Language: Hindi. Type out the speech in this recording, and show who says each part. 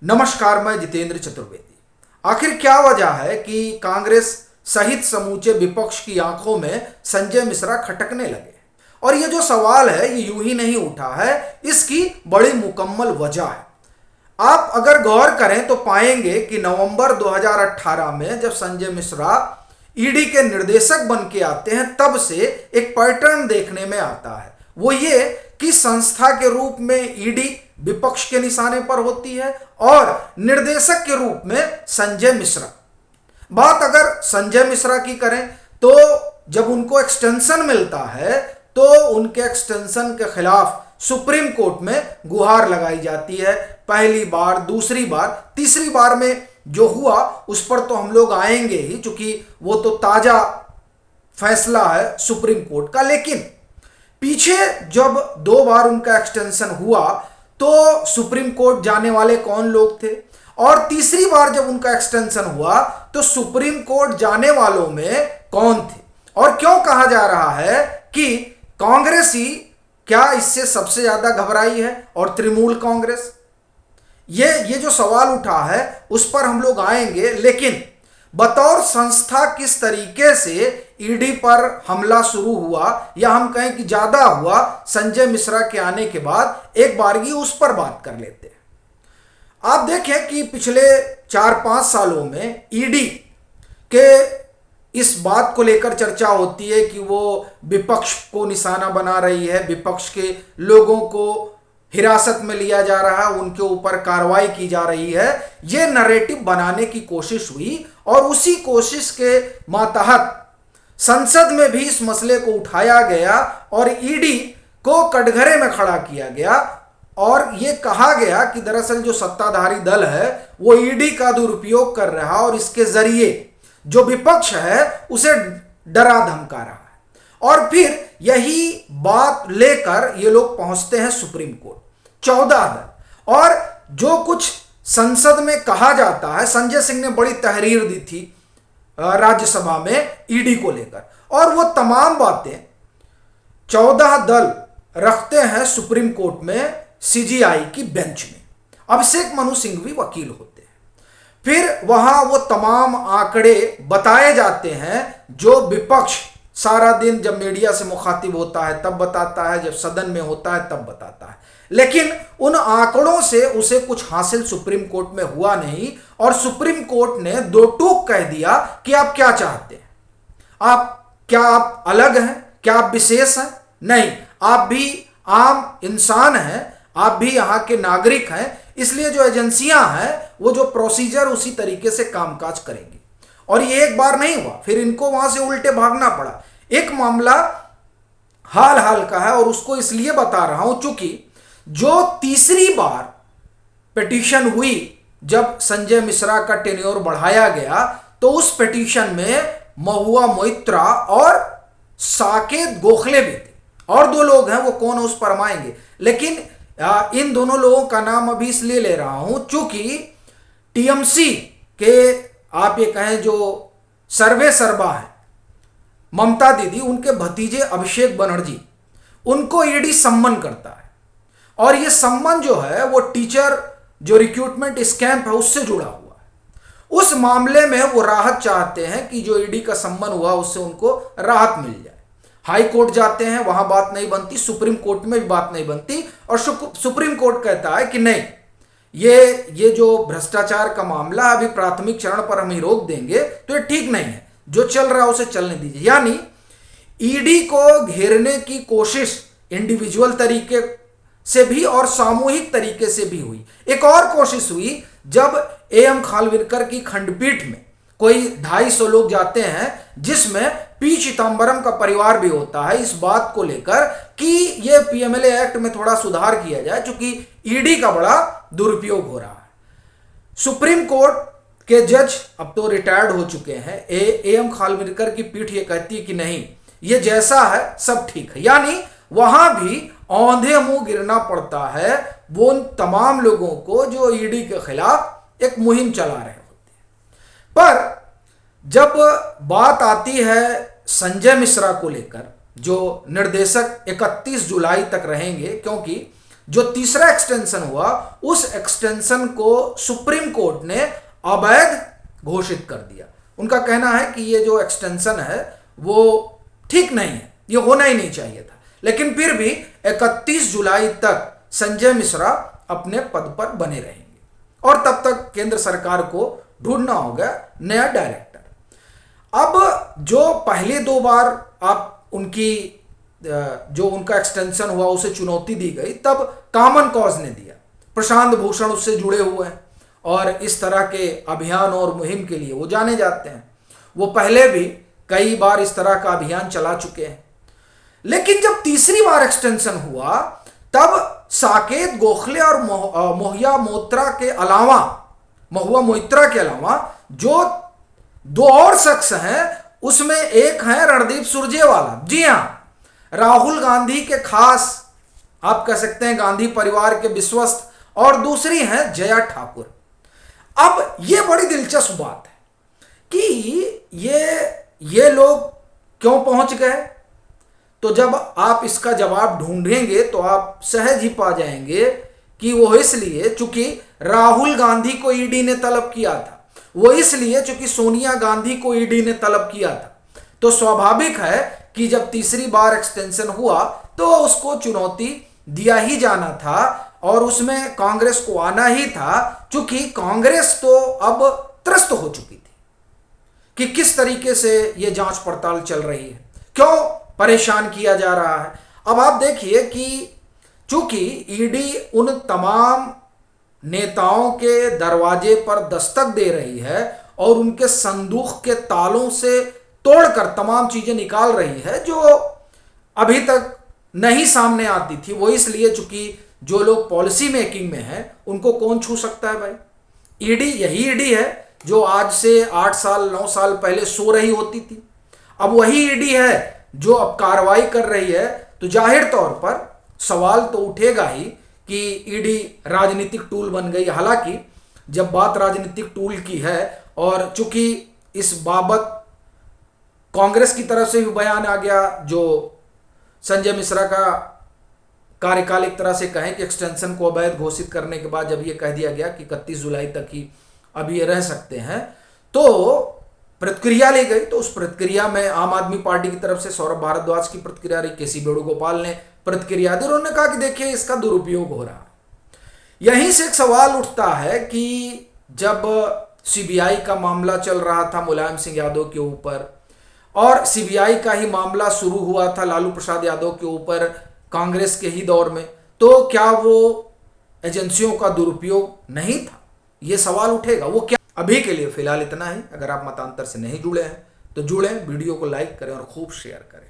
Speaker 1: नमस्कार, मैं जितेंद्र चतुर्वेदी। आखिर क्या वजह है कि कांग्रेस सहित समूचे विपक्ष की आंखों में संजय मिश्रा खटकने लगे? और ये जो सवाल है ये यूं ही नहीं उठा है, इसकी बड़ी मुकम्मल वजह है। आप अगर गौर करें तो पाएंगे कि नवंबर 2018 में जब संजय मिश्रा ईडी के निर्देशक बन के आते हैं, तब से एक पैटर्न देखने में आता है। वो ये कि संस्था के रूप में ईडी विपक्ष के निशाने पर होती है और निर्देशक के रूप में संजय मिश्रा। बात अगर संजय मिश्रा की करें तो जब उनको एक्सटेंशन मिलता है तो उनके एक्सटेंशन के खिलाफ सुप्रीम कोर्ट में गुहार लगाई जाती है। पहली बार, दूसरी बार, तीसरी बार में जो हुआ उस पर तो हम लोग आएंगे ही, चूंकि वो तो ताजा फैसला है सुप्रीम कोर्ट का। लेकिन पीछे जब 2 बार उनका एक्सटेंशन हुआ तो सुप्रीम कोर्ट जाने वाले कौन लोग थे, और तीसरी बार जब उनका एक्सटेंशन हुआ तो सुप्रीम कोर्ट जाने वालों में कौन थे। और क्यों कहा जा रहा है कि कांग्रेस ही क्या इससे सबसे ज्यादा घबराई है और तृणमूल कांग्रेस? ये जो सवाल उठा है उस पर हम लोग आएंगे। लेकिन बतौर संस्था किस तरीके से ईडी पर हमला शुरू हुआ, या हम कहें कि ज्यादा हुआ संजय मिश्रा के आने के बाद, एक बारगी उस पर बात कर लेते हैं। आप देखें कि पिछले 4-5 सालों में ईडी के इस बात को लेकर चर्चा होती है कि वो विपक्ष को निशाना बना रही है, विपक्ष के लोगों को हिरासत में लिया जा रहा है, उनके ऊपर कार्रवाई की जा रही है। ये नैरेटिव बनाने की कोशिश हुई और उसी कोशिश के मातहत संसद में भी इस मसले को उठाया गया और ईडी को कटघरे में खड़ा किया गया और ये कहा गया कि दरअसल जो सत्ताधारी दल है वो ईडी का दुरुपयोग कर रहा है और इसके जरिए जो विपक्ष है उसे डरा धमका रहा है। और फिर यही बात लेकर ये लोग पहुंचते हैं सुप्रीम कोर्ट, 14 दल। और जो कुछ संसद में कहा जाता है, संजय सिंह ने बड़ी तहरीर दी थी राज्यसभा में ईडी को लेकर, और वो तमाम बातें 14 दल रखते हैं सुप्रीम कोर्ट में सीजीआई की बेंच में। अभिषेक मनु सिंह भी वकील होते हैं। फिर वहां वो तमाम आंकड़े बताए जाते हैं जो विपक्ष सारा दिन जब मीडिया से मुखातिब होता है तब बताता है, जब सदन में होता है तब बताता है। लेकिन उन आंकड़ों से उसे कुछ हासिल सुप्रीम कोर्ट में हुआ नहीं और सुप्रीम कोर्ट ने 2 टूक कह दिया कि आप क्या चाहते हैं, आप अलग हैं, क्या आप विशेष हैं? नहीं, आप भी आम इंसान हैं, आप भी यहाँ के नागरिक हैं, इसलिए जो एजेंसियां हैं वो जो प्रोसीजर उसी तरीके से कामकाज करेंगी। और ये एक बार नहीं हुआ, फिर इनको वहां से उल्टे भागना पड़ा। एक मामला हाल का है और उसको इसलिए बता रहा हूं चूंकि जो तीसरी बार पिटीशन हुई जब संजय मिश्रा का टेन्योर बढ़ाया गया तो उस पिटीशन में महुआ मोइत्रा और साकेत गोखले भी थे, और 2 लोग हैं, वो कौन है उस पर हम आएंगे। लेकिन इन दोनों लोगों का नाम अभी इसलिए ले रहा हूं चूंकि टीएमसी के आप ये कहें जो सर्वे सर्बा है ममता दीदी, उनके भतीजे अभिषेक बनर्जी, उनको ईडी सम्मन करता है। और ये सम्मन जो है वो टीचर जो रिक्रूटमेंट स्कैम है उससे जुड़ा हुआ है। उस मामले में वो राहत चाहते हैं कि जो ईडी का सम्मन हुआ उससे उनको राहत मिल जाए। हाई कोर्ट जाते हैं, वहां बात नहीं बनती, सुप्रीम कोर्ट में भी बात नहीं बनती, और सुप्रीम कोर्ट कहता है कि नहीं, ये जो भ्रष्टाचार का मामला अभी प्राथमिक चरण पर हम ही रोक देंगे, तो ये ठीक नहीं है, जो चल रहा है उसे चलने दीजिए। यानी ईडी को घेरने की कोशिश इंडिविजुअल तरीके से भी और सामूहिक तरीके से भी हुई। एक और कोशिश हुई जब एएम खानविलकर की खंडपीठ में कोई 250 लोग जाते हैं, जिसमें पी चिदम्बरम का परिवार भी होता है, इस बात को लेकर कि ये पीएमएलए एक्ट में थोड़ा सुधार किया जाए क्योंकि ईडी का बड़ा दुरुपयोग हो रहा है। सुप्रीम कोर्ट के जज अब तो रिटायर्ड हो चुके हैं, एएम खानविलकर की पीठ ये कहती है कि नहीं, ये जैसा है सब ठीक है। यानी वहां भी औंधे मुंह गिरना पड़ता है वो उन तमाम लोगों को जो ईडी के खिलाफ एक मुहिम चला रहे होते हैं। पर जब बात आती है संजय मिश्रा को लेकर, जो निर्देशक 31 जुलाई तक रहेंगे, क्योंकि जो तीसरा एक्सटेंशन हुआ उस एक्सटेंशन को सुप्रीम कोर्ट ने अवैध घोषित कर दिया। उनका कहना है कि ये जो एक्सटेंशन है वो ठीक नहीं है, ये होना ही नहीं चाहिए था। लेकिन फिर भी 31 जुलाई तक संजय मिश्रा अपने पद पर बने रहेंगे और तब तक केंद्र सरकार को ढूंढना होगा नया डायरेक्टर। अब जो पहले 2 बार आप उनकी जो उनका एक्सटेंशन हुआ उसे चुनौती दी गई, तब कॉमन कॉज ने दिया। प्रशांत भूषण उससे जुड़े हुए हैं और इस तरह के अभियान और मुहिम के लिए वो जाने जाते हैं। वो पहले भी कई बार इस तरह का अभियान चला चुके हैं। लेकिन जब तीसरी बार एक्सटेंशन हुआ तब साकेत गोखले और महुआ मोइत्रा के अलावा जो 2 और शख्स हैं उसमें एक है रणदीप सुरजेवाला। जी हां, राहुल गांधी के खास, आप कह सकते हैं गांधी परिवार के विश्वस्त, और दूसरी हैं जया ठाकुर। अब ये बड़ी दिलचस्प बात है कि ये लोग क्यों पहुंच गए। तो जब आप इसका जवाब ढूंढेंगे तो आप सहज ही पा जाएंगे कि वो इसलिए चूंकि राहुल गांधी को ईडी ने तलब किया था, वो इसलिए चूंकि सोनिया गांधी को ईडी ने तलब किया था। तो स्वाभाविक है कि जब तीसरी बार एक्सटेंशन हुआ तो उसको चुनौती दिया ही जाना था और उसमें कांग्रेस को आना ही था, चूंकि कांग्रेस तो अब त्रस्त हो चुकी थी कि किस तरीके से ये जांच पड़ताल चल रही है, क्यों परेशान किया जा रहा है। अब आप देखिए कि चूंकि ईडी उन तमाम नेताओं के दरवाजे पर दस्तक दे रही है और उनके संदूक के तालों से तोड़कर तमाम चीजें निकाल रही है जो अभी तक नहीं सामने आती थी, वो इसलिए चूंकि जो लोग पॉलिसी मेकिंग में हैं उनको कौन छू सकता है भाई। ईडी यही ईडी है जो आज से 8 साल 9 साल पहले सो रही होती थी। अब वही ईडी है जो अब कार्रवाई कर रही है। तो जाहिर तौर पर सवाल तो उठेगा ही कि ईडी राजनीतिक टूल बन गई। हालांकि जब बात राजनीतिक टूल की है और चूंकि इस बाबत कांग्रेस की तरफ से भी बयान आ गया, जो संजय मिश्रा का कार्यकाल एक तरह से कहें कि एक्सटेंशन को अवैध घोषित करने के बाद जब ये कह दिया गया कि 31 जुलाई तक ही अब ये रह सकते हैं, तो प्रतिक्रिया ली गई। तो उस प्रतिक्रिया में आम आदमी पार्टी की तरफ से सौरभ भारद्वाज की प्रतिक्रिया रही, केसी वेणुगोपाल ने प्रतिक्रिया दी। उन्होंने कहा कि देखिए इसका दुरुपयोग हो रहा है। यहीं से एक सवाल उठता है कि जब सीबीआई का मामला चल रहा था मुलायम सिंह यादव के ऊपर और सीबीआई का ही मामला शुरू हुआ था लालू प्रसाद यादव के ऊपर कांग्रेस के ही दौर में, तो क्या वो एजेंसियों का दुरुपयोग नहीं था, ये सवाल उठेगा। वो क्या। अभी के लिए फिलहाल इतना ही। अगर आप मतांतर से नहीं जुड़े हैं तो जुड़ें, वीडियो को लाइक करें और खूब शेयर करें।